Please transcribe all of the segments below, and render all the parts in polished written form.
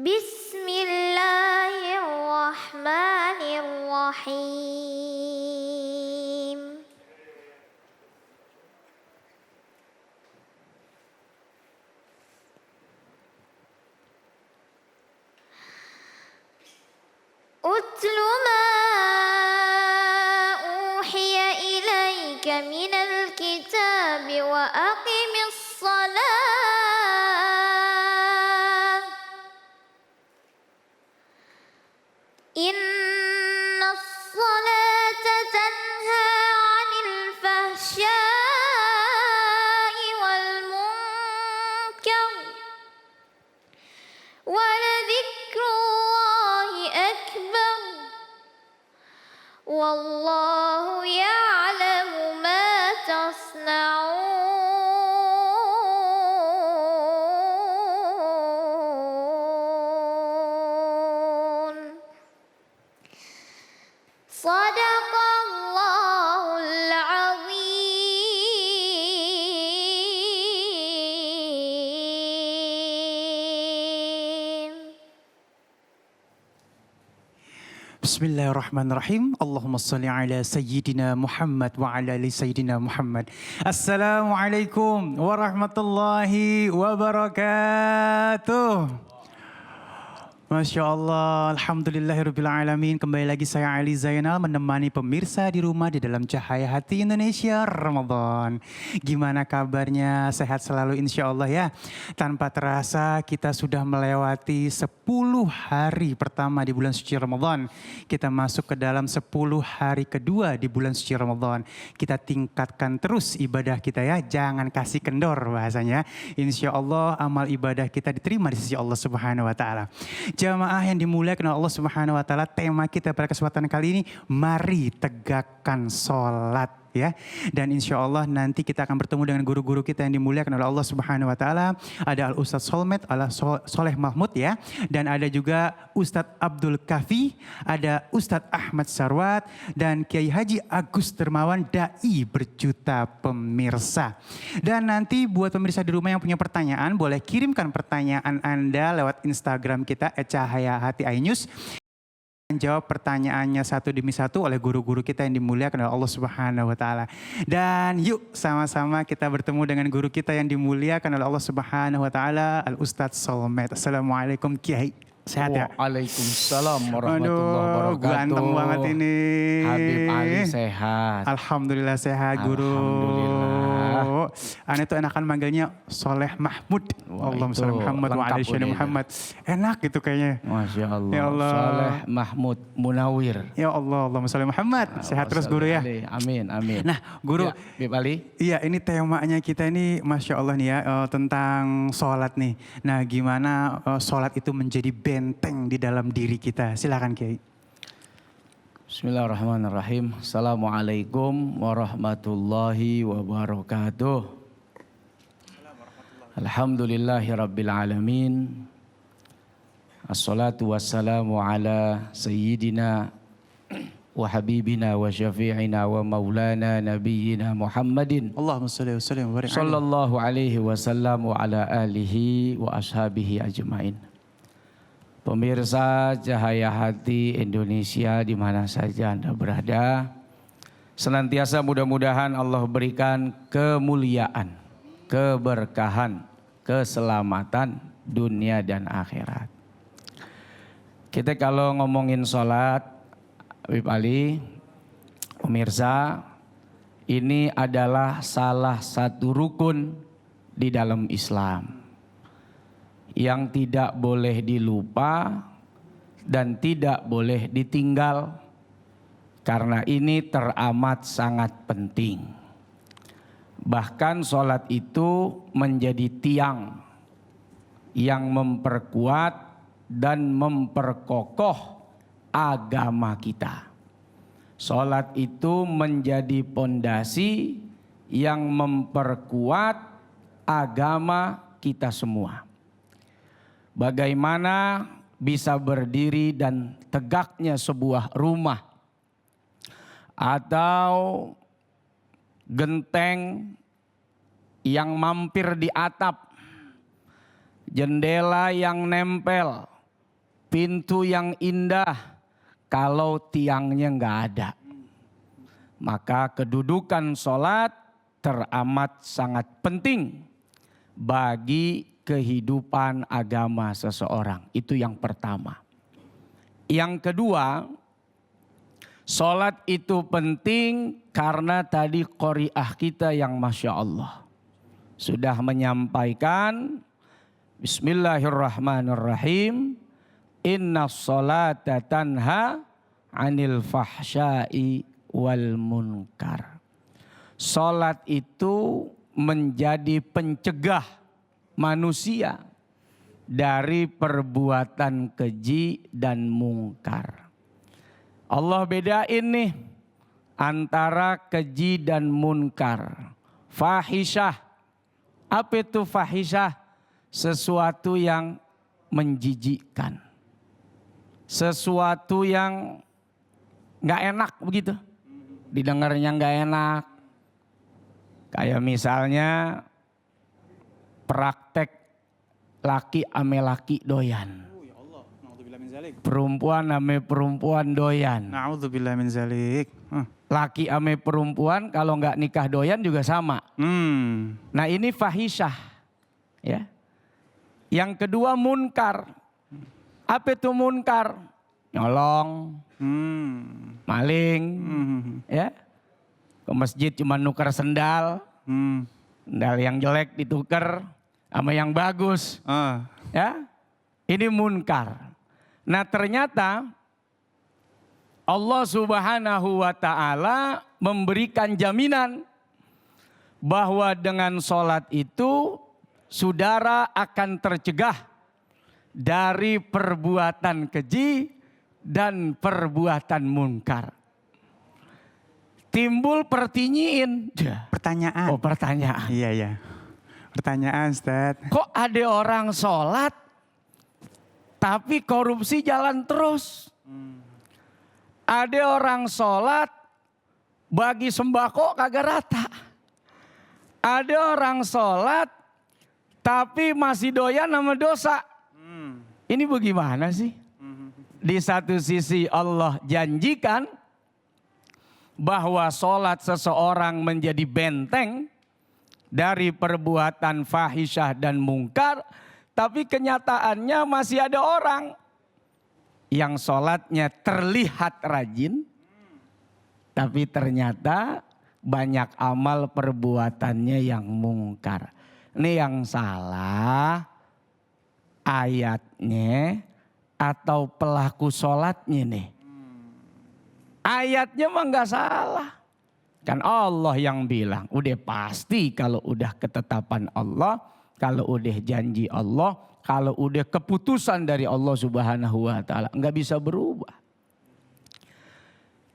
Bismillahirrahmanirrahim. Utlu ma uhiya ilaika minal kitabi wa aqimis salat. Innas salata tanha 'anil fahsya'i wal munkar. Wa ladhikrullahi akbar. Wallahu ya'lamu ma tasna'un. Sadaqallahul azim. Bismillahirrahmanirrahim. Allahumma salli ala Sayyidina Muhammad wa ala ali Sayyidina Muhammad. Assalamualaikum warahmatullahi wabarakatuh. Masya Allah, alhamdulillahirrabbilalamin. Kembali lagi saya Ali Zainal menemani pemirsa di rumah di dalam Cahaya Hati Indonesia Ramadan. Gimana kabarnya? Sehat selalu insya Allah ya. Tanpa terasa kita sudah melewati 10 hari pertama di bulan suci Ramadan. Kita masuk ke dalam 10 hari kedua di bulan suci Ramadan. Kita tingkatkan terus ibadah kita ya. Jangan kasih kendor bahasanya. Insya Allah amal ibadah kita diterima di sisi Allah Subhanahu wa Ta'ala. Jamaah yang dimuliakan Allah Subhanahu wa Ta'ala, tema kita pada kesempatan kali ini, mari tegakkan sholat ya. Dan insya Allah nanti kita akan bertemu dengan guru-guru kita yang dimuliakan oleh Allah Subhanahu wa Ta'ala. Ada Al-Ustadz Solmed, Soleh Mahmud ya. Dan ada juga Ustadz Abdul Kafi, ada Ustadz Ahmad Sarwat, dan Kiai Haji Agus Dermawan, dai berjuta pemirsa. Dan nanti buat pemirsa di rumah yang punya pertanyaan, boleh kirimkan pertanyaan Anda lewat Instagram kita @cahayahati_news. Jawab pertanyaannya satu demi satu oleh guru-guru kita yang dimuliakan oleh Allah Subhanahu wa Ta'ala. Dan yuk sama-sama kita bertemu dengan guru kita yang dimuliakan oleh Allah Subhanahu wa Taala, Al-Ustadz Solmed. Assalamualaikum Kiai. Sehat ya? Waalaikumsalam warahmatullahi wabarakatuh. Ganteng banget ini. Habib Ali sehat. Alhamdulillah sehat guru. Alhamdulillah. Aneh tuh enakan manggilnya Soleh Mahmud. Allahumma sholli Muhammad wa ala ali Muhammad. Enak gitu kayaknya. Masya Allah. Ya Allah. Soleh Mahmud Munawir. Ya Allah, Allahumma sholli Muhammad. Sehat terus guru ya. Amin, amin. Nah guru. Ya, Habib Ali. Iya ini temanya kita ini Masya Allah nih ya, tentang sholat nih. Nah gimana sholat itu menjadi benteng di dalam diri kita. Silakan Kiai. Bismillahirrahmanirrahim. Assalamualaikum warahmatullahi wabarakatuh. Alhamdulillahi rabbil alamin. Assalatu wassalamu ala sayyidina wa habibina wa syafi'ina wa maulana nabiyyina Muhammadin. Allahumma salli wa sallim wa barik alaihi. Sallallahu alaihi wasallam wa ala alihi wa ashabihi ajmain. Pemirsa Cahaya Hati Indonesia di mana saja Anda berada, senantiasa mudah-mudahan Allah berikan kemuliaan, keberkahan, keselamatan dunia dan akhirat. Kita kalau ngomongin sholat, Habib Ali, pemirsa, ini adalah salah satu rukun di dalam Islam yang tidak boleh dilupa dan tidak boleh ditinggal karena ini teramat sangat penting. Bahkan sholat itu menjadi tiang yang memperkuat dan memperkokoh agama kita. Sholat itu menjadi pondasi yang memperkuat agama kita semua. Bagaimana bisa berdiri dan tegaknya sebuah rumah atau genteng yang mampir di atap, jendela yang nempel, pintu yang indah kalau tiangnya nggak ada. Maka kedudukan sholat teramat sangat penting bagi kehidupan agama seseorang. Itu yang pertama. Yang kedua, sholat itu penting karena tadi qori'ah kita yang Masya Allah sudah menyampaikan Bismillahirrahmanirrahim. Inna sholata tanha anil fahsyai wal munkar. Sholat itu menjadi pencegah manusia dari perbuatan keji dan mungkar. Allah bedain nih antara keji dan munkar. Fahisyah. Apa itu fahisyah? Sesuatu yang menjijikkan. Sesuatu yang nggak enak begitu. Didengarnya nggak enak. Kayak misalnya praktek laki ame laki doyan. Perempuan ame perempuan doyan. Na'udzubillah min zalik. Laki ame perempuan kalau nggak nikah doyan juga sama. Nah ini fahisyah. Ya. Yang kedua munkar. Apa itu munkar? Nyolong, maling, ya. Ke masjid cuma nukar sendal, sendal yang jelek ditukar sama yang bagus. Ya, ini munkar. Nah ternyata Allah Subhanahu wa Ta'ala memberikan jaminan bahwa dengan sholat itu saudara akan tercegah dari perbuatan keji dan perbuatan munkar. Timbul pertinyiin. Pertanyaan. Oh pertanyaan. Iya, iya. Pertanyaan Ustaz. Kok ada orang sholat tapi korupsi jalan terus? Ada orang sholat bagi sembako kagak rata. Ada orang sholat tapi masih doyan sama dosa. Ini bagaimana sih? Di satu sisi Allah janjikan bahwa sholat seseorang menjadi benteng dari perbuatan fahisyah dan mungkar. Tapi kenyataannya masih ada orang yang sholatnya terlihat rajin. Tapi ternyata banyak amal perbuatannya yang mungkar. Ini yang salah ayatnya atau pelaku sholatnya nih. Ayatnya mah nggak salah. Kan Allah yang bilang, udah pasti kalau udah ketetapan Allah, kalau udah janji Allah, kalau udah keputusan dari Allah Subhanahu wa Ta'ala, nggak bisa berubah.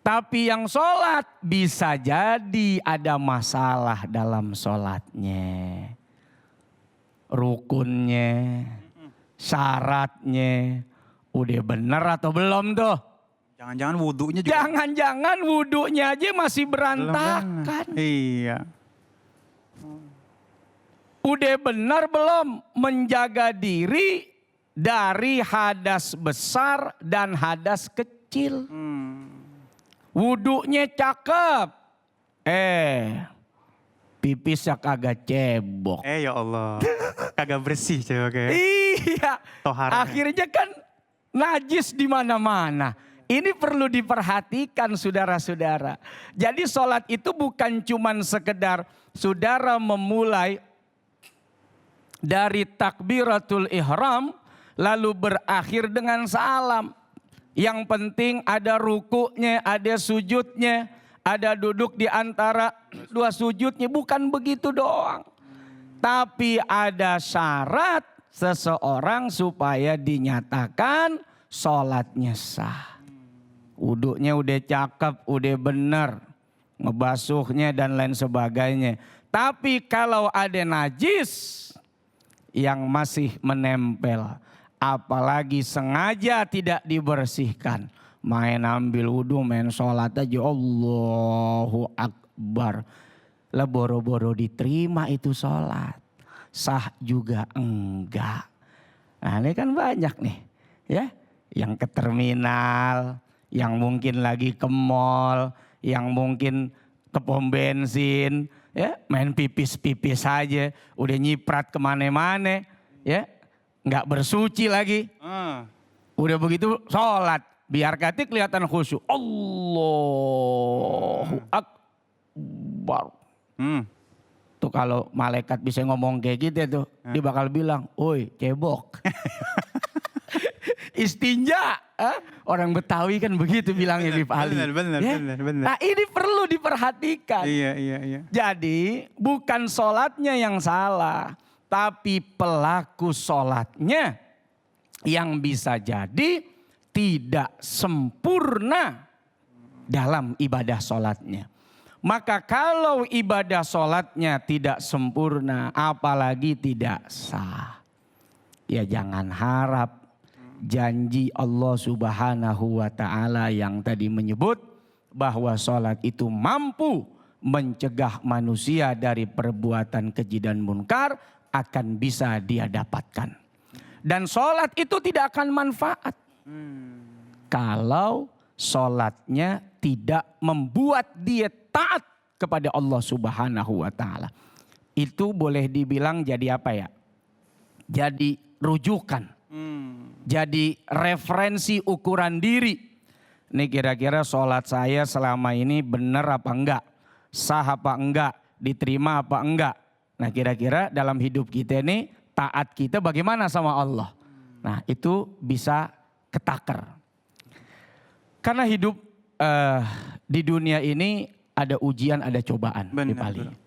Tapi yang sholat bisa jadi ada masalah dalam sholatnya. Rukunnya, syaratnya, udah bener atau belum tuh? Jangan-jangan wudhunya juga. Jangan-jangan wudhunya aja masih berantakan. Iya. Udah benar belum menjaga diri dari hadas besar dan hadas kecil. Wudhunya cakep. Pipisnya kagak cebok. Ya Allah. Kagak bersih cewek kayak. Iya. Toharnya. Akhirnya kan najis di mana-mana. Ini perlu diperhatikan saudara-saudara. Jadi sholat itu bukan cuman sekedar saudara memulai dari takbiratul ihram lalu berakhir dengan salam. Yang penting ada rukuknya, ada sujudnya, ada duduk di antara dua sujudnya. Bukan begitu doang. Tapi ada syarat seseorang supaya dinyatakan sholatnya sah. Wuduknya udah cakep, udah benar. Ngebasuhnya dan lain sebagainya. Tapi kalau ada najis yang masih menempel. Apalagi sengaja tidak dibersihkan. Main ambil wudhu, main sholat aja. Allahu Akbar. Lah boro-boro diterima itu sholat. Sah juga enggak. Nah ini kan banyak nih. Ya. yang ke terminal, yang mungkin lagi ke mall, yang mungkin ke pom bensin, ya main pipis-pipis saja, udah nyiprat kemana-mana, ya nggak bersuci lagi, udah begitu sholat, biar kata kelihatan khusyuk, Allahu Akbar. Tuh kalau malaikat bisa ngomong kayak gitu tuh, dia bakal bilang, "Oi, cebok." Istinja. Orang Betawi kan begitu bilangnya di Ali. Benar. Nah ini perlu diperhatikan. Iya. Jadi bukan sholatnya yang salah. Tapi pelaku sholatnya yang bisa jadi tidak sempurna dalam ibadah sholatnya. Maka kalau ibadah sholatnya tidak sempurna, apalagi tidak sah, ya jangan harap janji Allah Subhanahu wa Ta'ala yang tadi menyebut bahwa sholat itu mampu mencegah manusia dari perbuatan keji dan munkar akan bisa dia dapatkan. Dan sholat itu tidak akan manfaat kalau sholatnya tidak membuat dia taat kepada Allah Subhanahu wa Ta'ala. Itu boleh dibilang jadi apa ya? Jadi rujukan. Jadi referensi ukuran diri. Ini kira-kira sholat saya selama ini benar apa enggak? Sah apa enggak? Diterima apa enggak? Nah kira-kira dalam hidup kita ini taat kita bagaimana sama Allah? Nah itu bisa ketaker. Karena hidup di dunia ini ada ujian, ada cobaan. Benar.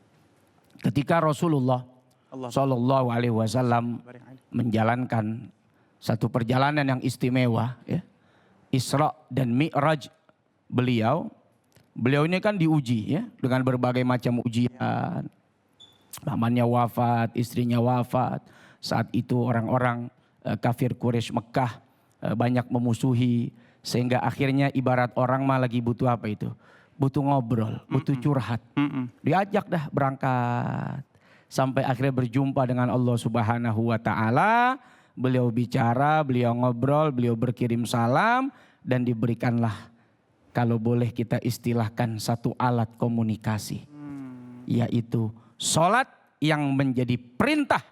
Ketika Rasulullah Shallallahu Alaihi Wasallam menjalankan satu perjalanan yang istimewa, ya, Isra dan Mi'raj beliau ini kan diuji ya dengan berbagai macam ujian. Pamannya wafat, istrinya wafat. Saat itu orang-orang kafir Quraisy Mekah banyak memusuhi. Sehingga akhirnya ibarat orang mah lagi butuh apa itu? Butuh ngobrol, butuh curhat. Diajak dah berangkat. Sampai akhirnya berjumpa dengan Allah Subhanahu wa Ta'ala. Beliau bicara, beliau ngobrol, beliau berkirim salam. Dan diberikanlah kalau boleh kita istilahkan satu alat komunikasi. Yaitu sholat yang menjadi perintah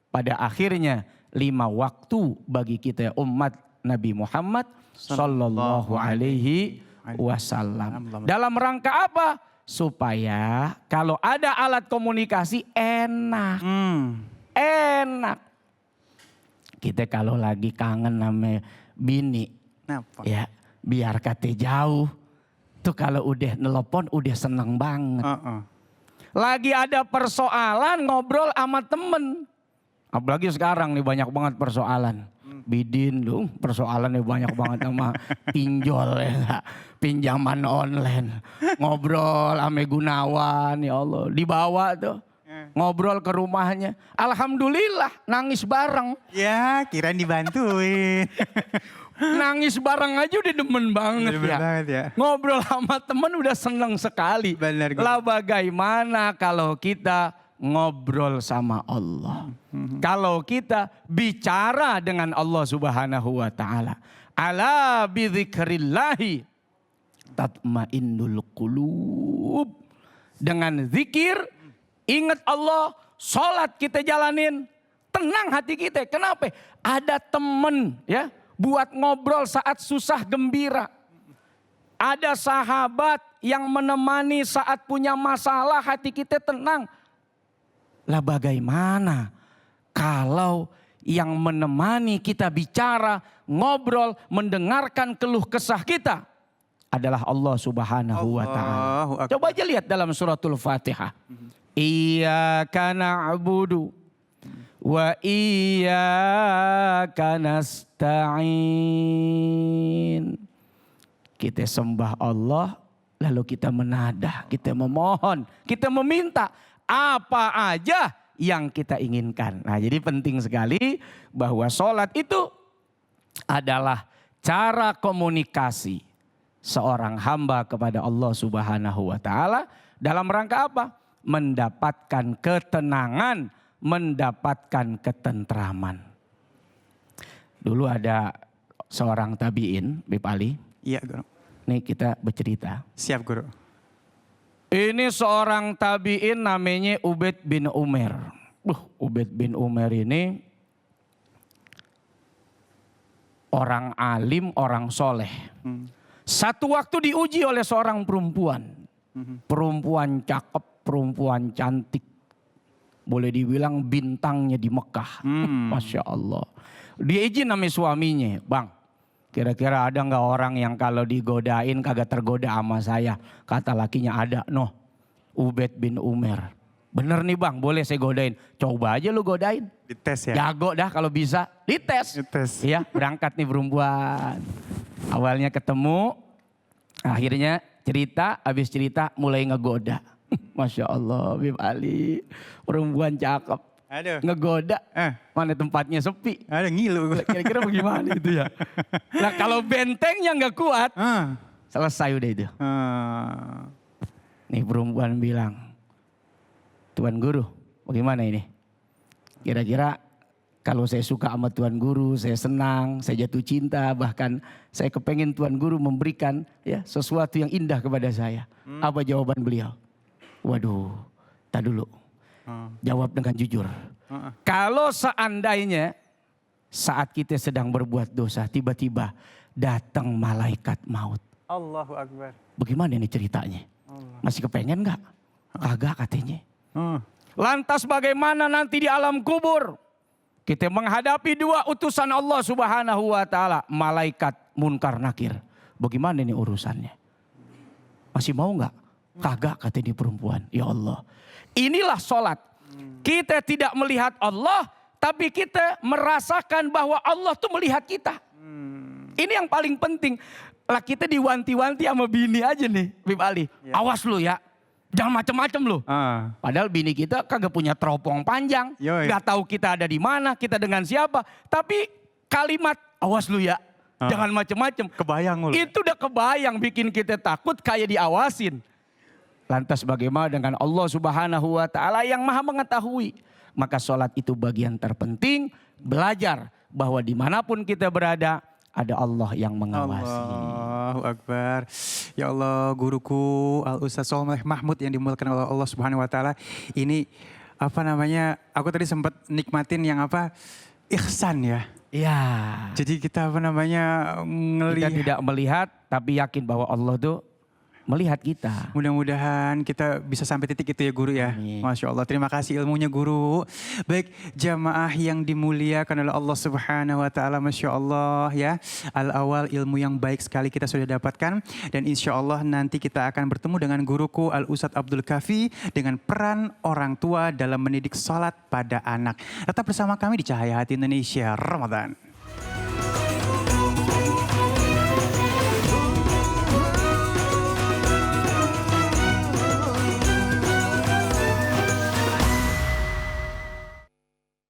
pada akhirnya 5 waktu bagi kita umat Nabi Muhammad Sallallahu Alaihi Wasallam. Dalam rangka apa? Supaya kalau ada alat komunikasi enak. Enak. Kita kalau lagi kangen sama bini. Kenapa? Ya biar kata jauh. Tuh kalau udah nelpon udah seneng banget. Lagi ada persoalan ngobrol sama temen. Apalagi sekarang nih banyak banget persoalan. Bidin dong persoalannya banyak banget sama pinjol ya, pinjaman online. Ngobrol sama Gunawan ya Allah. Dibawa tuh ngobrol ke rumahnya. Alhamdulillah nangis bareng. Ya kirain dibantuin. Nangis bareng aja udah demen banget ya. Ngobrol sama temen udah seneng sekali. Benar. Lah bagaimana kalau kita ngobrol sama Allah. Kalau kita bicara dengan Allah Subhanahu wa Ta'ala. Ala bidzikrillahi tatmainnul qulub. Dengan zikir, ingat Allah, sholat kita jalanin, tenang hati kita. Kenapa? Ada temen ya, buat ngobrol saat susah gembira. Ada sahabat yang menemani saat punya masalah, hati kita tenang. Lah bagaimana kalau yang menemani kita bicara, ngobrol, mendengarkan keluh kesah kita adalah Allah Subhanahu wa Ta'ala. Coba aja lihat dalam suratul Fatihah. Iyyaka na'budu wa iyyaka nasta'in. Kita sembah Allah, lalu kita menadah, kita memohon, kita meminta apa aja yang kita inginkan. Nah jadi penting sekali bahwa sholat itu adalah cara komunikasi seorang hamba kepada Allah Subhanahu wa Ta'ala dalam rangka apa? Mendapatkan ketenangan, mendapatkan ketentraman. Dulu ada seorang tabi'in, Bib Ali. Iya guru. Nih kita bercerita. Siap guru. Ini seorang tabi'in namanya Ubaid bin Umair. Ubaid bin Umair ini orang alim, orang soleh. Satu waktu diuji oleh seorang perempuan. Perempuan cakep, perempuan cantik. Boleh dibilang bintangnya di Mekah. Masya Allah. Dia izin sama suaminya. Bang, kira-kira ada nggak orang yang kalau digodain kagak tergoda sama saya? Kata lakinya ada. Noh, Ubaid bin Umair. Bener nih bang, boleh saya godain. Coba aja lu godain. Dites ya. Jago dah kalau bisa. Dites. Dites. Iya, berangkat nih perempuan. Awalnya ketemu. Akhirnya cerita, habis cerita mulai ngegoda. Masya Allah, Bib Ali. Perempuan cakep. Aduh. Ngegoda. Mana tempatnya sepi. Ada ngilu. Kira-kira bagaimana itu ya. Nah kalau bentengnya nggak kuat. Selesai udah itu. Nih perempuan bilang. Tuan Guru, bagaimana ini? Kira-kira kalau saya suka sama Tuan Guru, saya senang, saya jatuh cinta, bahkan saya kepengen Tuan Guru memberikan ya sesuatu yang indah kepada saya. Apa jawaban beliau? Waduh, tak dulu. Jawab dengan jujur. Kalau seandainya saat kita sedang berbuat dosa, tiba-tiba datang malaikat maut. Allahu Akbar. Bagaimana ini ceritanya? Masih kepengen nggak? Kagak katanya. Lantas bagaimana nanti di alam kubur? Kita menghadapi dua utusan Allah Subhanahu wa taala, malaikat Munkar Nakir. Bagaimana ini urusannya? Masih mau nggak? Kagak kata di perempuan. Ya Allah. Inilah sholat. Kita tidak melihat Allah, tapi kita merasakan bahwa Allah tuh melihat kita. Ini yang paling penting. Lah kita diwanti-wanti sama bini aja nih, Bib Ali. Ya. Awas lu ya. Jangan macem-macem lu. Padahal bini kita kagak punya teropong panjang. Gak tahu kita ada di mana, kita dengan siapa. Tapi kalimat awas lu ya. Jangan macem-macem. Kebayang lu. Itu udah kebayang bikin kita takut kayak diawasin. Lantas bagaimana dengan Allah Subhanahu wa taala yang Maha mengetahui? Maka sholat itu bagian terpenting. Belajar bahwa dimanapun kita berada ada Allah yang mengawasi. Allahu Akbar. Ya Allah, guruku Al-Ustaz Soleh Mahmud yang dimuliakan oleh Allah Subhanahu wa taala. Ini apa namanya? Aku tadi sempat nikmatin yang apa? Ihsan ya. Iya. Jadi kita apa namanya? Kita tidak melihat tapi yakin bahwa Allah tuh melihat kita. Mudah-mudahan kita bisa sampai titik itu ya guru ya. Amin. Masya Allah, terima kasih ilmunya guru. Baik jamaah yang dimuliakan oleh Allah Subhanahu wa taala, Masya Allah ya. Al-awal ilmu yang baik sekali kita sudah dapatkan. Dan insya Allah nanti kita akan bertemu dengan guruku Al-Ustadz Abdul Kafi dengan peran orang tua dalam mendidik sholat pada anak. Tetap bersama kami di Cahaya Hati Indonesia Ramadan.